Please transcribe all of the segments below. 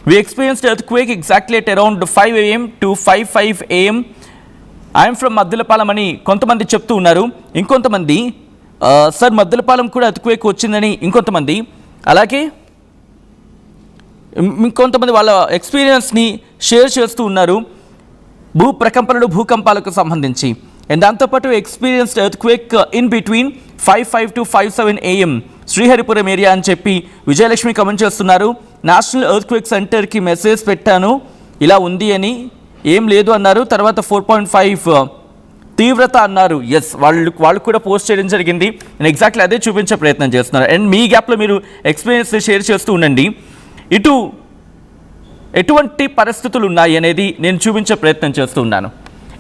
We experienced earthquake exactly at around 5 a.m. to 5:05 a.m. I'm from Maddilapalem అని కొంతమంది చెప్తూ ఉన్నారు. ఇంకొంతమంది సార్ మద్దెలపాలెం కూడా ఎర్త్క్వేక్ వచ్చిందని ఇంకొంతమంది, అలాగే ఇంకొంతమంది వాళ్ళ ఎక్స్పీరియన్స్ని షేర్ చేస్తూ ఉన్నారు భూకంపాలకు సంబంధించి. అండ్ దాంతోపాటు experienced earthquake in between 5:05 to 5:07 a.m. Sriharipuram area అని చెప్పి విజయలక్ష్మి కమెంట్ చేస్తున్నారు. నేషనల్ ఎర్త్క్వేక్ సెంటర్కి మెసేజ్ పెట్టాను, ఇలా ఉంది అని, ఏం లేదు అన్నారు. తర్వాత 4.5 తీవ్రత అన్నారు. ఎస్, వాళ్ళు కూడా పోస్ట్ చేయడం జరిగింది. నేను ఎగ్జాక్ట్లీ అదే చూపించే ప్రయత్నం చేస్తున్నారు. అండ్ మీ గ్యాప్లో మీరు ఎక్స్పీరియన్స్ షేర్ చేస్తూ ఉండండి. ఇటు ఎటువంటి పరిస్థితులు ఉన్నాయి అనేది నేను చూపించే ప్రయత్నం చేస్తూ ఉన్నాను.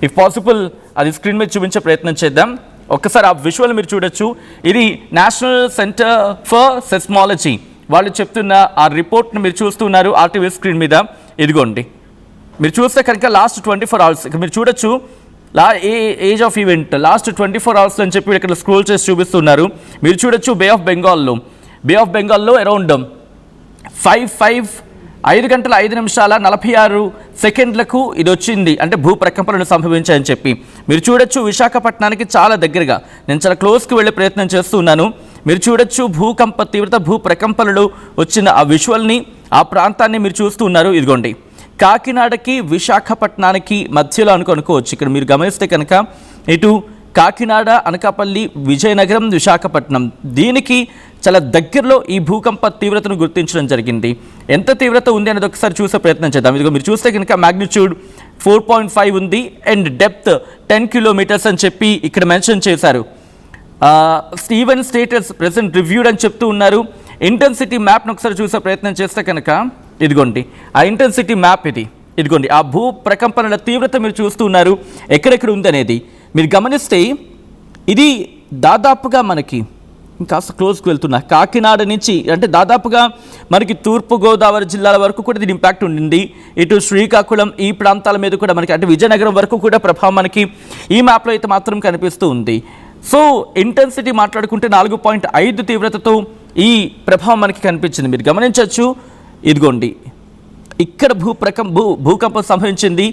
ఇఫ్ పాసిబుల్ అది స్క్రీన్ మీద చూపించే ప్రయత్నం చేద్దాం. ఒక్కసారి ఆ విజువల్ మీరు చూడొచ్చు. ఇది నేషనల్ సెంటర్ ఫర్ సెస్మాలజీ వాళ్ళు చెప్తున్న ఆ రిపోర్ట్ని మీరు చూస్తున్నారు ఆర్టీవీ స్క్రీన్ మీద. ఇదిగోండి, మీరు చూస్తే కనుక లాస్ట్ 24 hours ఇక్కడ మీరు చూడొచ్చు. Age of event last 24 hours అని చెప్పి ఇక్కడ స్క్రోల్ చేసి చూపిస్తున్నారు. మీరు చూడొచ్చు బే ఆఫ్ బెంగాల్లో అరౌండ్ 5 గంటల 5 నిమిషాల 46 సెకండ్లకు ఇది వచ్చింది, అంటే భూప్రకంపనలు సంభవించాయని చెప్పి. మీరు చూడొచ్చు విశాఖపట్నానికి చాలా దగ్గరగా, నేను చాలా క్లోజ్కి వెళ్ళే ప్రయత్నం చేస్తున్నాను. మీరు చూడొచ్చు భూకంప తీవ్రత భూప్రకంపనలు వచ్చిన ఆ విజువల్ని, ఆ ప్రాంతాన్ని మీరు చూస్తూ ఉన్నారు. ఇదిగోండి, కాకినాడకి విశాఖపట్నానికి మధ్యలో అనుకోవచ్చు. ఇక్కడ మీరు గమనిస్తే కనుక ఇటు కాకినాడ, అనకాపల్లి, విజయనగరం, విశాఖపట్నం, దీనికి చాలా దగ్గరలో ఈ భూకంప తీవ్రతను గుర్తించడం జరిగింది. ఎంత తీవ్రత ఉంది అనేది ఒకసారి చూసే ప్రయత్నం చేద్దాం. ఇదిగో మీరు చూస్తే కనుక మ్యాగ్నిట్యూడ్ 4.5 ఉంది అండ్ డెప్త్ 10 kilometers అని చెప్పి ఇక్కడ మెన్షన్ చేశారు. స్టీవెన్ స్టేటస్ ప్రెసెంట్ రివ్యూడ్ అని చెప్తూ ఉన్నారు. ఇంటెన్సిటీ మ్యాప్ను ఒకసారి చూసే ప్రయత్నం చేస్తే కనుక ఇదిగోండి ఆ ఇంటెన్సిటీ మ్యాప్ ఇదిగోండి ఆ భూ ప్రకంపనల తీవ్రత మీరు చూస్తూ ఉన్నారు ఎక్కడెక్కడ ఉందనేది. మీరు గమనిస్తే ఇది దాదాపుగా మనకి కాస్త క్లోజ్కి వెళ్తున్నా కాకినాడ నుంచి, అంటే దాదాపుగా మనకి తూర్పుగోదావరి జిల్లాల వరకు కూడా దీని ఇంపాక్ట్ ఉండింది. ఇటు శ్రీకాకుళం ఈ ప్రాంతాల మీద కూడా మనకి, అంటే విజయనగరం వరకు కూడా ప్రభావం మనకి ఈ మ్యాప్లో అయితే మాత్రం కనిపిస్తూ ఉంది. సో ఇంటెన్సిటీ మాట్లాడుకుంటే 4.5 తీవ్రతతో ఈ ప్రభావం మనకి కనిపించింది. మీరు గమనించవచ్చు, ఇదిగోండి ఇక్కడ భూకంపం సంభవించింది.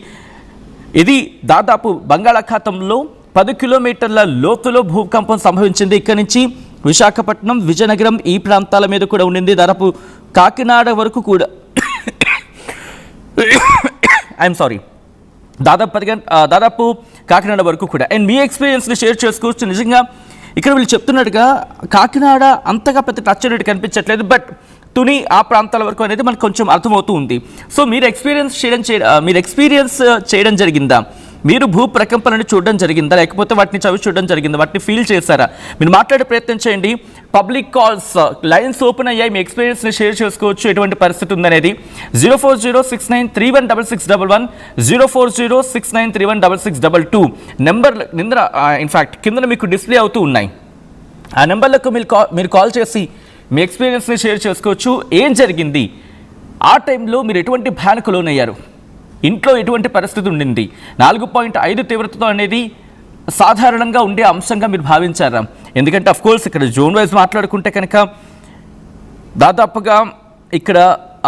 ఇది దాదాపు బంగాళాఖాతంలో 10 kilometerల లోతులో భూకంపం సంభవించింది. ఇక్కడి నుంచి విశాఖపట్నం, విజయనగరం ఈ ప్రాంతాల మీద కూడా ఉండింది. దాదాపు కాకినాడ వరకు కూడా ఐఎమ్ సారీ దాదాపు కాకినాడ వరకు కూడా. అండ్ మీ ఎక్స్పీరియన్స్ని షేర్ చేసుకోవచ్చు. నిజంగా ఇక్కడ వీళ్ళు చెప్తున్నట్టుగా కాకినాడ అంతగా పెద్ద టచ్ అనేది కనిపించట్లేదు, బట్ తుని ఆ ప్రాంతాల వరకు అనేది మనకు కొంచెం అర్థమవుతూ ఉంది. సో మీరు ఎక్స్పీరియన్స్ చేయడం జరిగిందా? మీరు భూ ప్రకంపనని చూడడం జరిగిందా, లేకపోతే వాటిని చవి చూడడం జరిగిందా, వాటిని ఫీల్ చేశారా? మీరు మాట్లాడే ప్రయత్నం చేయండి. పబ్లిక్ కాల్స్ లైన్స్ ఓపెన్ అయ్యాయి, మీ ఎక్స్పీరియన్స్ని షేర్ చేసుకోవచ్చు ఎటువంటి పరిస్థితి ఉందనేది. 04069316611 04069316622 నెంబర్ ఇన్ఫ్యాక్ట్ కింద మీకు డిస్ప్లే అవుతూ ఉన్నాయి. ఆ నెంబర్లకు మీరు కాల్ చేసి మీ ఎక్స్పీరియన్స్ని షేర్ చేసుకోవచ్చు. ఏం జరిగింది ఆ టైంలో, మీరు ఎటువంటి భయానికి లోనయ్యారు, ఇంట్లో ఎటువంటి పరిస్థితి ఉండింది, 4.5 తీవ్రతతో అనేది సాధారణంగా ఉండే అంశంగా మీరు భావించారా? ఎందుకంటే అఫ్కోర్స్ ఇక్కడ జోన్ వైజ్ మాట్లాడుకుంటే కనుక దాదాపుగా ఇక్కడ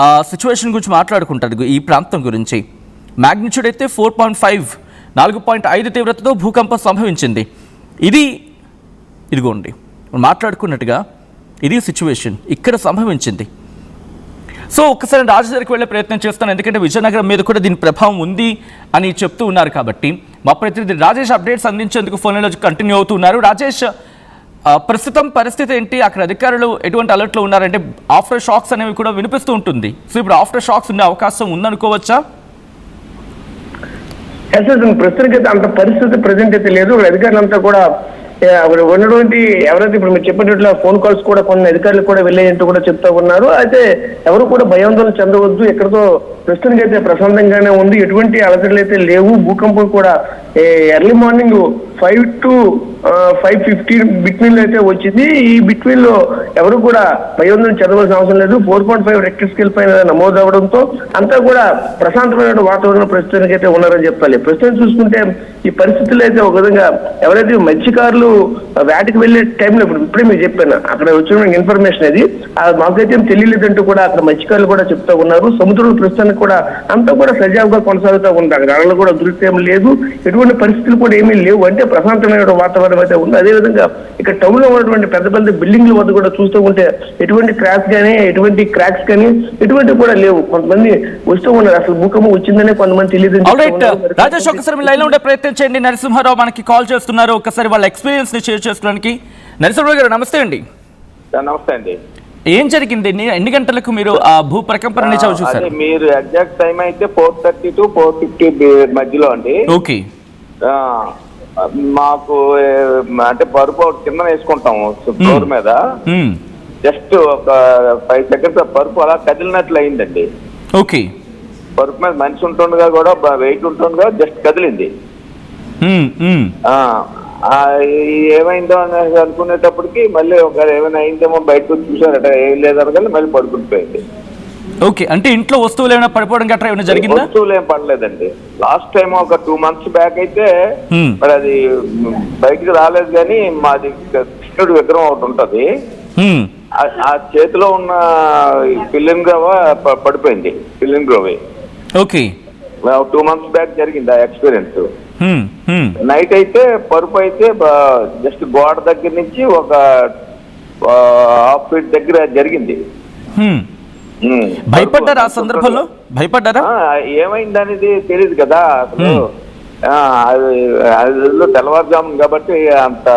ఆ సిచ్యువేషన్ గురించి మాట్లాడుకుంటారు. ఈ ప్రాంతం గురించి మ్యాగ్నిట్యూడ్ అయితే 4.5 4.5 తీవ్రతతో భూకంపం సంభవించింది. ఇదిగోండి మాట్లాడుకున్నట్టుగా ఇది సిచ్యువేషన్ ఇక్కడ సంభవించింది. సో ఒక్కసారి రాజధానికి వెళ్ళే ప్రయత్నం చేస్తాను, ఎందుకంటే విజయనగరం మీద కూడా దీని ప్రభావం ఉంది అని చెప్తూ ఉన్నారు కాబట్టి. మా ప్రతినిధి రాజేష్ అప్డేట్స్ అందించేందుకు ఫోన్లో కంటిన్యూ అవుతూ ఉన్నారు. రాజేష్, ప్రస్తుతం పరిస్థితి ఏంటి? అక్కడ అధికారులు ఎటువంటి అలర్ట్లో ఉన్నారంటే ఆఫ్టర్ షాక్స్ అనేవి కూడా వినిపిస్తూ ఉంటుంది. సో ఇప్పుడు ఆఫ్టర్ షాక్స్ ఉండే అవకాశం ఉందనుకోవచ్చా? ప్రస్తుతానికి అంత పరిస్థితి ప్రజెంట్ అయితే లేదు. అధికారులంతా కూడా ఉన్నటువంటి ఎవరైతే ఇప్పుడు మీరు చెప్పినట్లు ఫోన్ కాల్స్ కూడా కొన్ని అధికారులు కూడా వెళ్ళేయంటూ కూడా చెప్తా ఉన్నారు. అయితే ఎవరు కూడా భయాందోళన చెందవద్దు, ఎక్కడితో ప్రస్తుతానికి అయితే ప్రశాంతంగానే ఉంది, ఎటువంటి అలజడులు అయితే లేవు. భూకంపం కూడా ఎర్లీ మార్నింగ్ 5 to 5:15 బిట్వీన్ లో అయితే వచ్చింది. ఈ బిట్వీన్ లో ఎవరు కూడా భయోందరం చదవాల్సిన అవసరం లేదు. 4.5 రెక్టర్ స్కేల్ పైన నమోదవడంతో అంతా కూడా ప్రశాంతమైన వాతావరణం ప్రస్తుతానికి అయితే ఉన్నారని చెప్పాలి. ప్రస్తుతం చూసుకుంటే ఈ పరిస్థితుల్లో అయితే ఒక విధంగా ఎవరైతే మత్స్యకారులు వేటకి వెళ్లే టైంలో ఇప్పుడే మీరు చెప్పాను, అక్కడ వచ్చిన ఇన్ఫర్మేషన్ అది మాకైతే తెలియలేదంటూ కూడా అక్కడ మత్స్యకారులు కూడా చెప్తా ఉన్నారు. సముద్రంలో ప్రస్తుతానికి కూడా అంతా కూడా సజావుగా కొనసాగుతూ ఉంది. అక్కడ అడలు కూడా దృశ్యం లేదు, ఎటువంటి పరిస్థితులు కూడా ఏమీ లేవు. అంటే ప్రశాంతమైన వాతావరణం అయితే ఉంది. అదేవిధంగా ఇక్కడ టౌన్ లో ఉన్నటువంటి పెద్ద పెద్ద బిల్డింగ్ల వద్ద కూడా చూస్తూ ఉంటే ఎటువంటి క్రాక్స్ కానీ ఎటువంటి క్రాక్స్ కానీ ఎటువంటి కూడా లేవు. కొంతమంది వస్తూ ఉన్నారు, అసలు భూకంపం వచ్చిందనే కొంతమంది తెలియదు. రాజేష్, ఒకసారి లైన్ లో ఉండే ప్రయత్నం చేయండి. నరసింహారావు మనకి కాల్ చేస్తున్నారు, ఒకసారి వాళ్ళ ఎక్స్పీరియన్స్ ని షేర్ చేసుకోవడానికి. నరసింహారావు గారు నమస్తే అండి. నమస్తే అండి. ఏం జరిగింది, ఎన్ని గంటలకు మీరు ఆ భూ ప్రకంపన చూసారు? మీరు ఎగ్జాక్ట్ టైం అయితే 4:30 to 4:50 మధ్యలో అండి. ఓకే. మాకు అంటే పరుపు కింద వేసుకుంటాము ఫ్లోర్ మీద, జస్ట్ ఒక 5 seconds పరుపు అలా కదిలినట్లు అయిందండి. ఓకే. పరుపు మీద మనిషి ఉంటుండగా కూడా వెయిట్ ఉంటుండగా జస్ట్ కదిలింది. ఏమైందో అని అనుకునేటప్పటికి మళ్ళీ ఒక ఏమైనా అయిందేమో బయటకు చూసారట, ఏం లేదనగానే మళ్ళీ పడుకుంటుపోయింది. ఓకే, అంటే ఇంట్లో వస్తువులు ఏమైనా పడిపోవడం గట్రా ఏమైనా జరిగిందా? వస్తువులు ఏం పడలేదండి. లాస్ట్ టైం ఒక 2 months బ్యాక్ అయితే మరి అది బయటికి రాలేదు, కానీ మాది కృష్ణుడి విగ్రహం ఒకటి ఉంటది, ఆ చేతిలో ఉన్న పిల్లిన్ గ్రోవ పడిపోయింది. పిల్లిన్ గ్రోవే. ఓకే. 2 months బ్యాక్ జరిగింది ఆ ఎక్స్పీరియన్స్. నైట్ అయితే పరుపు అయితే జస్ట్ గోడ దగ్గర నుంచి ఒక 1/2 feet దగ్గర జరిగింది. భయపడ్డారా ఆ సందర్భంలో? భయపడ్డారా? ఏమైంది అనేది తెలియదు కదా అసలు. అది తెల్లవారుజామున కాబట్టి అంత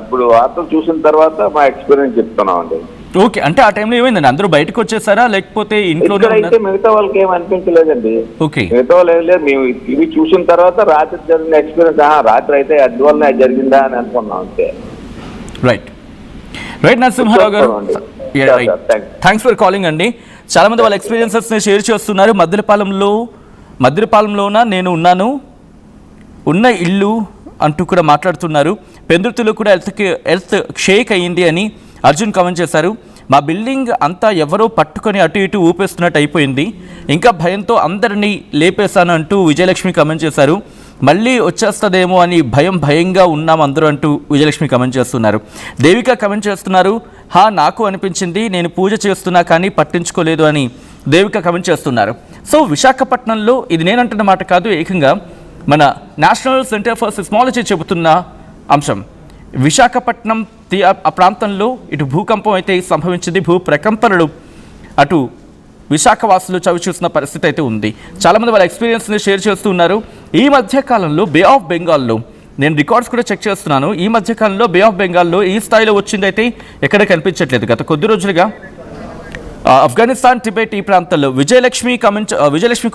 ఇప్పుడు వార్తలు చూసిన తర్వాత మా ఎక్స్పీరియన్స్ చెప్తున్నాం అండి. ఓకే, అంటే ఆ టైంలో ఏమైందండి? అందరూ బయటకు వచ్చేసారా లేకపోతే ఇంట్లో? అయితే మిగతా వాళ్ళకి ఏం అనిపించలేదండి. ఓకే. మిగతా వాళ్ళు ఏం లేదు, మేము ఇవి చూసిన తర్వాత రాత్రి జరిగిన ఎక్స్పీరియన్స్, రాత్రి అయితే అందువల్ల జరిగిందా అని అనుకున్నాం అంతే. రైట్ రైట్ నరసింహారావు గారు, థ్యాంక్స్ ఫర్ కాలింగ్ అండి. చాలా మంది వాళ్ళ ఎక్స్పీరియన్సెస్ ని షేర్ చేస్తున్నారు. మద్దిరపాలెంలోన నేను ఉన్న ఇల్లు అంటూ కూడా మాట్లాడుతున్నారు. పెందుర్తిలో కూడా ఎర్త్ షేక్ అయ్యింది అని అర్జున్ కామెంట్ చేశారు. మా బిల్డింగ్ అంతా ఎవరో పట్టుకొని అటు ఇటు ఊపేస్తున్నట్టు అయిపోయింది, ఇంకా భయంతో అందరినీ లేపేశాను అంటూ విజయలక్ష్మి కామెంట్ చేశారు. మళ్ళీ వచ్చేస్తుందేమో అని భయంగా ఉన్నాం అందరూ అంటూ విజయలక్ష్మి కామెంట్ చేస్తున్నారు. దేవిక కామెంట్ చేస్తున్నారు, నాకు అనిపించింది, నేను పూజ చేస్తున్నా కానీ పట్టించుకోలేదు అని దేవిక కామెంట్ చేస్తున్నారు. సో విశాఖపట్నంలో ఇది నేనంటున్న మాట కాదు, ఏకంగా మన నేషనల్ సెంటర్ ఫర్ సిస్మాలజీ చెబుతున్న అంశం. విశాఖపట్నం ఆ ప్రాంతంలో ఇటు భూకంపం అయితే సంభవించింది, భూ ప్రకంపనలు అటు విశాఖవాసులు చవి చూసిన పరిస్థితి అయితే ఉంది. చాలామంది వాళ్ళ ఎక్స్పీరియన్స్ని షేర్ చేస్తూ ఉన్నారు. ఈ మధ్యకాలంలో బే ఆఫ్ బెంగాల్లో నేను రికార్డ్స్ కూడా చెక్ చేస్తున్నాను. ఈ మధ్యకాలంలో బే ఆఫ్ బెంగాల్లో ఈ స్థాయిలో వచ్చింది అయితే ఎక్కడ కనిపించట్లేదు. గత కొద్ది రోజులుగా ఆఫ్ఘనిస్తాన్, టిబెట్ ఈ ప్రాంతాల్లో విజయలక్ష్మి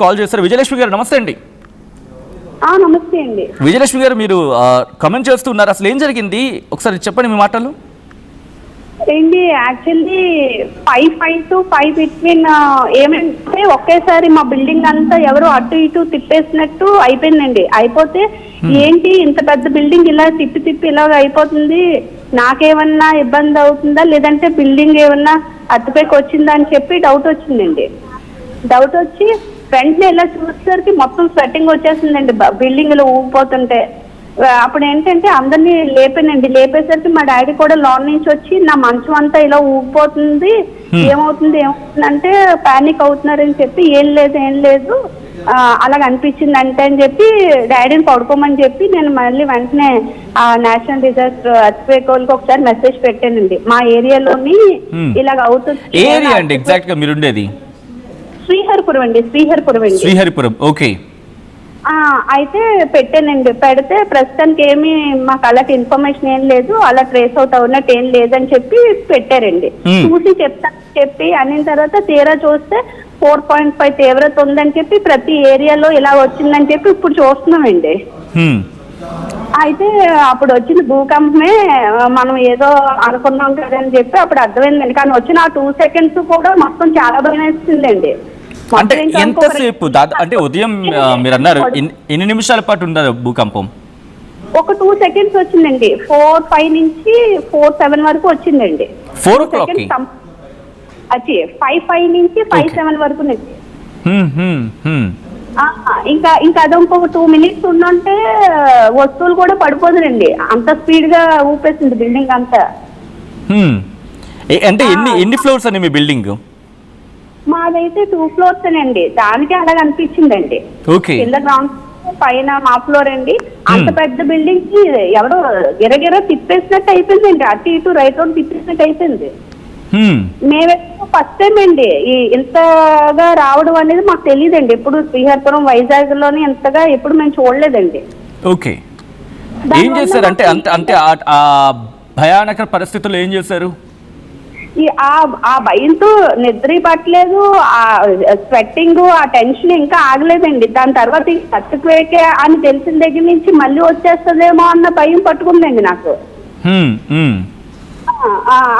కాల్ చేశారు. విజయలక్ష్మి గారు నమస్తే అండి. నమస్తే అండి. విజయలక్ష్మి గారు, మీరు కమెంట్ చేస్తున్నారు, అసలు ఏం జరిగింది ఒకసారి చెప్పండి మీ మాటలు. ఏంటి యాక్చువల్లీ 5 to 5 బిట్వీన్ ఏమంటే ఒకేసారి మా బిల్డింగ్ అంతా ఎవరు అటు ఇటు తిప్పేసినట్టు అయిపోయిందండి. అయిపోతే ఏంటి ఇంత పెద్ద బిల్డింగ్ ఇలా తిప్పి ఇలాగ అయిపోతుంది, నాకేమన్నా ఇబ్బంది అవుతుందా లేదంటే బిల్డింగ్ ఏమన్నా అతుపైకి వచ్చిందా అని చెప్పి డౌట్ వచ్చిందండి. డౌట్ వచ్చి వెంటనే ఇలా చూసేసరికి మొత్తం స్వెట్టింగ్ వచ్చేసిందండి బిల్డింగ్ లో ఊగిపోతుంటే. అప్పుడు ఏంటంటే అందరినీ లేపేసరికి మా డాడీ కూడా లోన్ నుంచి వచ్చి నా మంచం అంతా ఇలా ఊగిపోతుంది, ఏమవుతుంది అంటే పానిక్ అవుతున్నారని చెప్పి ఏం లేదు అలాగ అనిపించింది అంటే అని చెప్పి డాడీని పడుకోమని చెప్పి నేను మళ్ళీ వెంటనే ఆ నేషనల్ డిజాస్టర్ ఎర్త్క్వేక్ వాళ్ళకి ఒకసారి మెసేజ్ పెట్టానండి. మా ఏరియాలోని ఇలాగ అవుతుంది. ఏరియా అండి ఎగ్జాక్ట్ గా మీరు ఉండేది? శ్రీహరిపురం అండి. శ్రీహరిపురం. ఓకే. అయితే పెట్టానండి. పెడితే ప్రస్తుతానికి ఏమి మాకు అలాంటి ఇన్ఫర్మేషన్ ఏం లేదు, అలా ట్రేస్ అవుట్ అవునట్టు ఏం లేదని చెప్పి పెట్టారండి. చూసి చెప్పి అనిన తర్వాత తీరా చూస్తే 4.5 తీవ్రత ఉందని చెప్పి ప్రతి ఏరియాలో ఇలా వచ్చిందని చెప్పి ఇప్పుడు చూస్తున్నామండి. అయితే అప్పుడు వచ్చిన భూకంపమే మనం ఏదో అనుకున్నాం కదని చెప్పి అప్పుడు అర్థమైందండి. కానీ వచ్చిన ఆ 2 seconds కూడా మొత్తం చాలా భయం వేస్తుందండి. అంటే ఎంతసేపు అంటే ఉదయం మీరు అన్నారు ఎన్ని నిమిషాల పాటు ఉండదు భూకంపం? ఒక 2 seconds వచ్చిందండి. 4:05 నుంచి 4:07 వరకు వచ్చిందండి. 4 o'clock 5:05 నుంచి 5:07 వరకు నుంచి. ఇంకా అదో ఇంకొక 2 minutes ఉందంటే వస్తువులు కూడా పడిపోతుందండి. అంత స్పీడ్ గా ఊపేసింది బిల్డింగ్ అంతా. అంటే ఎన్ని ఫ్లోర్స్ అండి మీ బిల్డింగ్? మాదైతే 2 floors అండి. దానికి అలాగ అనిపించిందండి. కింద గ్రౌండ్ పైన మా ఫ్లోర్ అండి. అంత పెద్ద బిల్డింగ్ కి ఎవరో గిరగిర తిప్పేసినట్టు అయిపోయిందండి. అటు ఇటు రైట్ రోడ్ తిప్పేసినట్టు అయిపోయింది. మేమైతే ఫస్ట్ టైం అండి ఇంతగా రావడం అనేది మాకు తెలియదండి. ఎప్పుడు శ్రీహరిపురం వైజాగ్ లోనే ఇంతగా ఎప్పుడు మేము చూడలేదండి. ఓకే, ఏం చేశారు అంటే అంటే ఆ భయానక పరిస్థితుల్లో ఏం చేశారు? ఆ భయంతో నిద్ర పట్టలేదు, ఆ స్వెట్టింగ్, ఆ టెన్షన్ ఇంకా ఆగలేదండి. దాని తర్వాత సర్టిఫికేట్ అని తెలిసిన దగ్గర నుంచి మళ్ళీ వచ్చేస్తుందేమో అన్న భయం పట్టుకుందండి నాకు.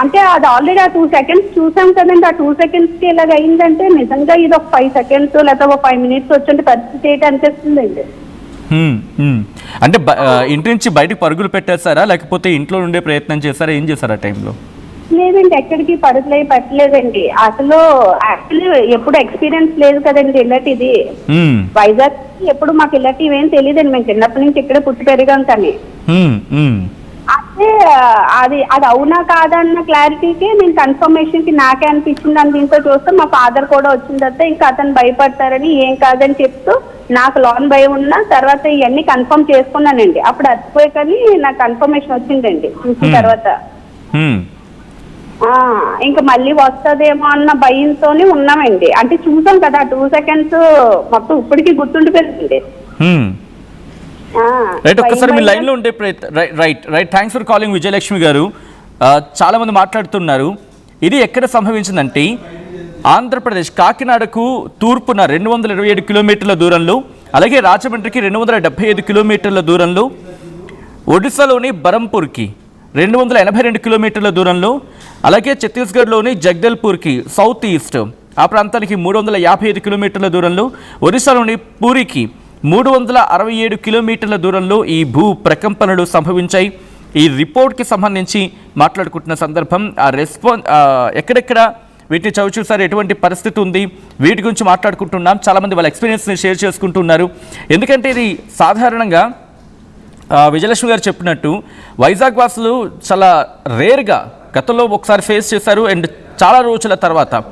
అంటే అది ఆల్రెడీ ఆ 2 seconds చూసాం కదండి. ఆ 2 seconds కి ఇలాగ అయిందంటే నిజంగా ఇది ఒక 5 seconds లేదా ఒక 5 minutes వచ్చే పరిస్థితి ఏంటి అనిపిస్తుందండి. అంటే ఇంటి నుంచి బయటకు పరుగులు పెట్టేస్తారా లేకపోతే ఇంట్లో ఉండే ప్రయత్నం చేస్తారా? ఏం చేశారు ఆ టైంలో? లేదండి, ఎక్కడికి పరుగులు పెట్టలేదండి. అసలు యాక్చువల్లీ ఎప్పుడు ఎక్స్పీరియన్స్ లేదు కదండి ఇలాంటిది. వైజాగ్ ఎప్పుడు మాకు ఇలాంటివి ఏం తెలియదండి. మేము చిన్నప్పటి నుంచి ఇక్కడే పుట్టి పెరిగాం. కానీ అంటే అది అవునా కాదా అన్న క్లారిటీకి నేను కన్ఫర్మేషన్ కి నాకే అనిపించింది. అని దీంతో చూస్తే మా ఫాదర్ కూడా వచ్చిన తర్వాత ఇంకా అతను భయపడతారని ఏం కాదని చెప్తూ నాకు లోన్ భయం ఉన్న తర్వాత ఇవన్నీ కన్ఫర్మ్ చేసుకున్నానండి. అప్పుడు అచ్చిపోయి కానీ నాకు కన్ఫర్మేషన్ వచ్చిందండి చూసిన తర్వాత. ఇంకా మళ్ళీ వస్తుందేమో అన్న భయంతోనే ఉన్నామండి. అంటే చూసాం కదా 2 seconds మొత్తం ఇప్పటికీ గుర్తుండిపోయింది. రైట్, ఒక్కసారి మీ లైన్ లో ఉండే right. Thanks for calling Vijayalakshmi గారు. చాలా మంది మాట్లాడుతున్నారు. ఇది ఎక్కడ సంభవించిందంటే ఆంధ్రప్రదేశ్ కాకినాడకు తూర్పున 227 కిలోమీటర్ల దూరంలో, అలాగే రాజమండ్రికి 275 కిలోమీటర్ల దూరంలో, ఒడిశాలోని బరంపూర్కి 282 కిలోమీటర్ల దూరంలో, అలాగే ఛత్తీస్గఢ్లోని జగదల్పూర్కి సౌత్ ఈస్ట్ ఆ ప్రాంతానికి 355 కిలోమీటర్ల దూరంలో, ఒరిస్సాలోని పూరికి 367 కిలోమీటర్ల దూరంలో ఈ భూ ప్రకంపనలు సంభవించాయి. ఈ రిపోర్ట్కి సంబంధించి మాట్లాడుకుంటున్న సందర్భం ఎక్కడెక్కడ వీటిని చవిచూసారు, ఎటువంటి పరిస్థితి ఉంది, వీటి గురించి మాట్లాడుకుంటున్నాం. చాలామంది వాళ్ళ ఎక్స్పీరియన్స్ని షేర్ చేసుకుంటున్నారు. ఎందుకంటే ఇది సాధారణంగా విజయలక్ష్మి గారు చెప్పినట్టు వైజాగ్ వాసులు చాలా రేర్గా గతంలో ఒకసారి ఫేస్ చేశారు. అండ్ చాలా రోజుల తర్వాత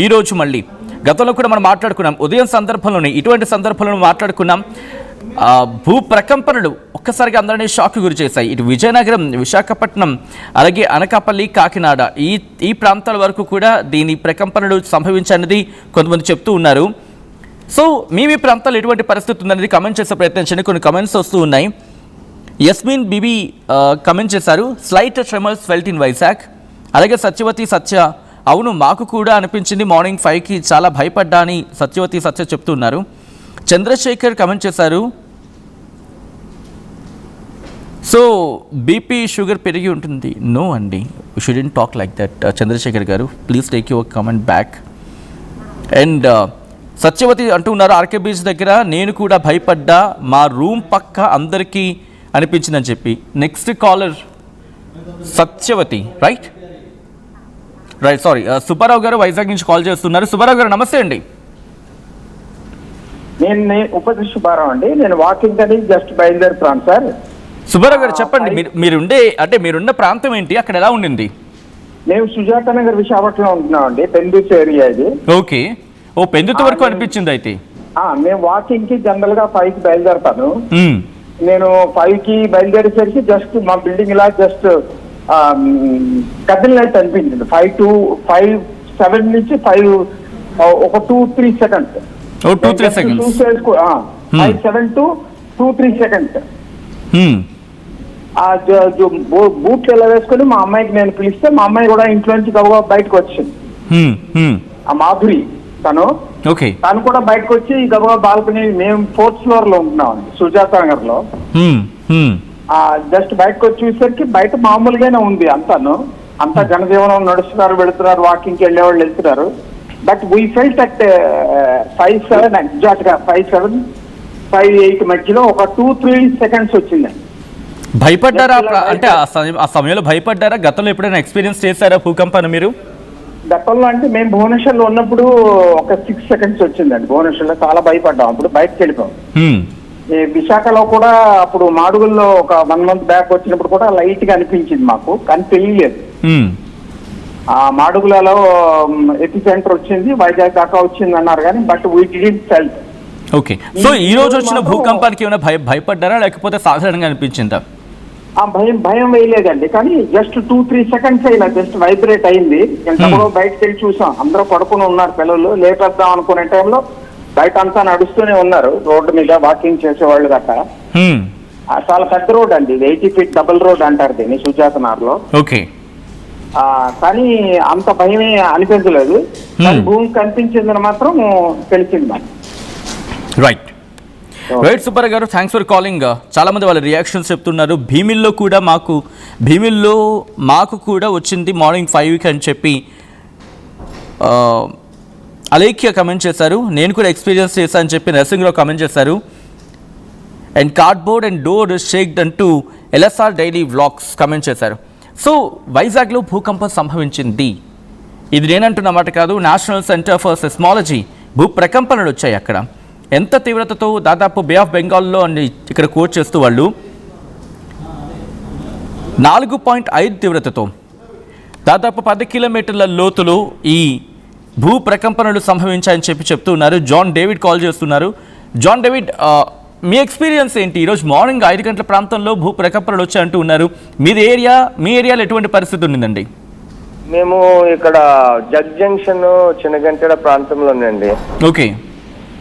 ఈరోజు మళ్ళీ గతంలో కూడా మనం మాట్లాడుకున్నాం. ఉదయం సందర్భంలోనే ఇటువంటి సందర్భంలో మాట్లాడుకున్నాం. భూ ప్రకంపనలు ఒక్కసారిగా అందరినీ షాక్ గురి చేశాయి. ఇటు విజయనగరం, విశాఖపట్నం, అలాగే అనకాపల్లి, కాకినాడ ఈ ప్రాంతాల వరకు కూడా దీని ప్రకంపనలు సంభవించనేది కొంతమంది చెప్తూ ఉన్నారు. సో మీ ప్రాంతాల్లో ఎటువంటి పరిస్థితి ఉందనేది కమెంట్ చేసే ప్రయత్నించండి. కొన్ని కమెంట్స్ వస్తూ ఉన్నాయి. యస్మిన్ బీబీ కమెంట్ చేశారు, slight tremors felt in Vizag. అలాగే సత్యవతి సత్య, అవును మాకు కూడా అనిపించింది, మార్నింగ్ 5కి చాలా భయపడ్డా అని సత్యవతి సత్య చెప్తున్నారు. చంద్రశేఖర్ కమెంట్ చేశారు, సో బీపీ షుగర్ పెరిగి ఉంటుంది. నో అండి, you shouldn't talk like that. Chandrasekhar garu please take your comment back. And Satyavathi అంటున్నారు, ఆర్కే బీచ్ దగ్గర నేను కూడా భయపడ్డా, మా రూమ్ పక్క అందరికీ అనిపించిందని చెప్పి. Next caller Satyavati, right sorry Subbarao garu Vizag నుంచి కాల్ చేస్తున్నారు. సుబ్బారావు గారు నమస్తే అండి. నేను ఉపతి సుబ్బారావు అండి. నేను వాకింగ్ అని జస్ట్ బయలుదేరుతాను సార్. సుబ్బారావు గారు చెప్పండి, మీరున్న ప్రాంతం ఏంటి, అక్కడ ఎలా ఉండింది? మేము సుజాత నగర్ విశాఖపట్నంలో ఉంటున్నామండి. పెందుతు ఏరియా ఇది. ఓకే, పెందుతు వరకు అనిపించింది అయితే. మేము వాకింగ్ కి జనరల్ గా 5కి బయలుదేరతాను. నేను 5కి బయలుదేరేసరికి జస్ట్ మా బిల్డింగ్ ఇలా జస్ట్ కదిలినట్టు అనిపించింది. 5-7 నుంచి 5 ఒక 2-3 seconds. 2-3 seconds. 5-7 to 2-3 seconds. బూట్లు ఎలా వేసుకుని మా అమ్మాయికి నేను పిలిస్తే మా అమ్మాయి కూడా ఇంట్లో నుంచి గబగబా బయటకు వచ్చింది. ఆ మాధురి తను కూడా బయటకు వచ్చి గబగబా బాల్కనీ, మేము 4th floor లో ఉంటున్నామండి సుజాత నగర్ లో. జస్ట్ బయటకు వచ్చి చూసేసరికి బయట మామూలుగానే ఉంది అంతా జనజీవనం నడుస్తున్నారు, వెళుతున్నారు, వాకింగ్కి వెళ్ళేవాళ్ళు వెళ్తున్నారు. But we felt at 5-7 exact గా 5-7 5-8 మధ్యలో ఒక 2-3 సెకండ్స్ వచ్చిందండి. భయపడ్డారా అంటే ఆ సమయంలో భయపడ్డారా? గతంలో ఎప్పుడైనా ఎక్స్పీరియన్స్ చేశారా భూకంపాన్ని మీరు? గతంలో అంటే మేము భువనేశ్వర్లో ఉన్నప్పుడు ఒక 6 సెకండ్స్ వచ్చిందండి. భువనేశ్వర్లో చాలా భయపడ్డాం, అప్పుడు బయటకు వెళ్ళిపోయాం. ఈ విశాఖలో కూడా అప్పుడు మాడుగుల్లో ఒక 1 month బ్యాక్ వచ్చినప్పుడు కూడా లైట్ గా అనిపించింది మాకు, కానీ తెలియలేదు. ఆ మాడుగులలో ఎపి సెంటర్ వచ్చింది, వైజాగ్ దాకా వచ్చింది అన్నారు కానీ but we didn't felt. Okay, so ఈ రోజు వచ్చిన భూకంపానికి ఏమైనా భయపడ్డారా లేకపోతే సాధారణంగా అనిపించిందా? ఆ భయం వేయలేదండి, కానీ జస్ట్ 2-3 సెకండ్స్ ఇలా జస్ట్ వైబ్రేట్ అయింది. ఎంతలో బయటకు వెళ్ళి చూసాం, అందరూ పడుకుని ఉన్నారు, పిల్లలు లేపేద్దాం అనుకునే టైంలో బయట అంతా నడుస్తూనే ఉన్నారు, రోడ్డు మీద వాకింగ్ చేసేవాళ్ళు గట్ట. చాలా పెద్ద రోడ్ అండి, 80 feet డబుల్ రోడ్ అంటారు దీన్ని సుజాతనగర్లో. ఓకే, కానీ అంత భయమే అనిపించలేదు. భూమి కనిపించిందని మాత్రం తెలిసింది మాకు. రైట్ రైట్ సూపర్ గారు, థ్యాంక్స్ ఫర్ కాలింగ్. చాలామంది వాళ్ళ రియాక్షన్స్ చెప్తున్నారు. భీమిల్లో మాకు కూడా వచ్చింది మార్నింగ్ 5కి అని చెప్పి అలేఖ్య కమెంట్ చేశారు. నేను కూడా ఎక్స్పీరియన్స్ చేశాను అని చెప్పి నరసింహరావు కమెంట్ చేశారు. And cardboard and door shaked అంటూ LSR డైలీ వ్లాగ్స్ కమెంట్ చేశారు. సో వైజాగ్లో భూకంపం సంభవించింది, ఇది నేనంటున్నమాట కాదు, నేషనల్ సెంటర్ ఫర్ సెస్మాలజీ భూ ప్రకంపనలు వచ్చాయి అక్కడ. ఎంత తీవ్రతతో, దాదాపు బే ఆఫ్ బెంగాల్లో అని ఇక్కడ కోట్ చేస్తూ వాళ్ళు 4.5 తీవ్రతతో దాదాపు 10 కిలోమీటర్ల లోతులో ఈ భూ ప్రకంపనలు సంభవించాయని చెప్తూ ఉన్నారు. జాన్ డేవిడ్ కాల్ చేస్తున్నారు. జాన్ డేవిడ్, మీ ఎక్స్పీరియన్స్ ఏంటి? ఈరోజు మార్నింగ్ 5 గంటల ప్రాంతంలో భూ ప్రకంపనలు వచ్చాయంటూ ఉన్నారు. మీ ఏరియాలో ఎటువంటి పరిస్థితి ఉండిందండి? మేము ఇక్కడ జగ్ జంక్షన్ చిన్నగంటెడ ప్రాంతంలో ఉందండి. ఓకే,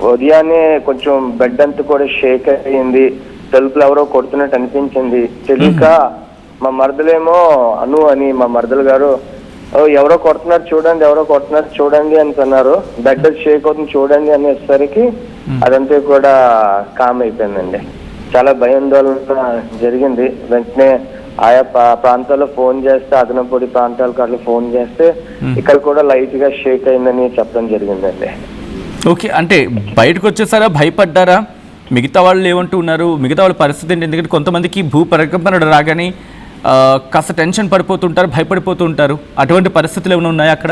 ఉదయాన్నే కొంచెం బెడ్ అంతా కూడా షేక్ అయ్యింది, తలుపులు ఎవరో కొడుతున్నట్టు అనిపించింది. తెలియక మా మరదలేమో అను అని మా మరదలు గారు ఎవరో కొడుతున్నారు చూడండి అని అన్నారు. బెడ్ షేక్ అవుతుంది చూడండి అనేసరికి అదంతా కూడా కామ్ అయిపోయిందండి. చాలా భయాందోళన జరిగింది. వెంటనే ఆయా ప్రాంతాల్లో ఫోన్ చేస్తే, అదనపొడి ప్రాంతాలకు అట్లా ఫోన్ చేస్తే ఇక్కడ కూడా లైట్ గా షేక్ అయిందని చెప్పడం జరిగిందండి. ఓకే, అంటే బయటకు వచ్చేసారా, భయపడ్డారా? మిగతా వాళ్ళు ఏమంటూ ఉన్నారు? మిగతా వాళ్ళ పరిస్థితి ఏంటి? ఎందుకంటే కొంతమందికి భూ ప్రకంపన రాగానే కాస్త టెన్షన్ పడిపోతుంటారు, భయపడిపోతూ ఉంటారు. అటువంటి పరిస్థితులు ఏమైనా ఉన్నాయా అక్కడ?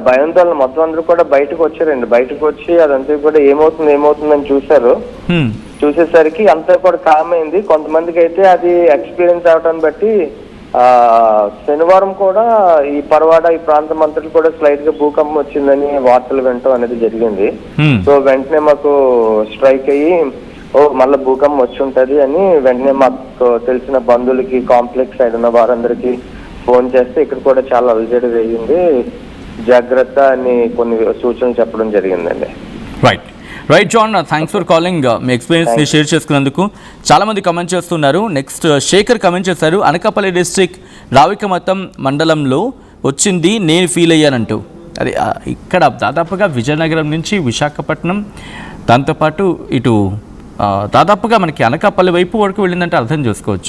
భయాందోళన మొత్తం అందరూ కూడా బయటకు వచ్చారండి. బయటకు వచ్చి అదంతా కూడా ఏమవుతుందని చూశారు. చూసేసరికి అంతా కూడా కామ్ అయింది. కొంతమందికి అయితే అది ఎక్స్పీరియన్స్ అవటాన్ని బట్టి శనివారం కూడా ఈ పరవాడ ఈ ప్రాంతం అంతటి కూడా స్లైట్ గా భూకంపం వచ్చిందని వార్తలు వినటం అనేది జరిగింది. సో వెంటనే మాకు స్ట్రైక్ అయ్యి మళ్ళీ భూకంపం వచ్చి ఉంటది అని వెంటనే మాకు తెలిసిన బంధువులకి, కాంప్లెక్స్ సైడ్ ఉన్న వారందరికీ ఫోన్ చేస్తే ఇక్కడ కూడా చాలా అలజడి వేయింది, జాగ్రత్త అని కొన్ని సూచనలు చెప్పడం జరిగిందండి. Right John, thanks for calling. మీ ఎక్స్పీరియన్స్ని షేర్ చేసుకున్నందుకు. చాలామంది కమెంట్ చేస్తున్నారు. నెక్స్ట్ శేఖర్ కమెంట్ చేశారు, అనకాపల్లి డిస్ట్రిక్ట్ రావికమతం మండలంలో వచ్చింది, నేను ఫీల్ అయ్యానంటూ. అది ఇక్కడ దాదాపుగా విజయనగరం నుంచి విశాఖపట్నం, దాంతోపాటు ఇటు దాదాపుగా మనకి అనకాపల్లి వైపు వరకు వెళ్ళిందంటే అర్థం చేసుకోవచ్చు.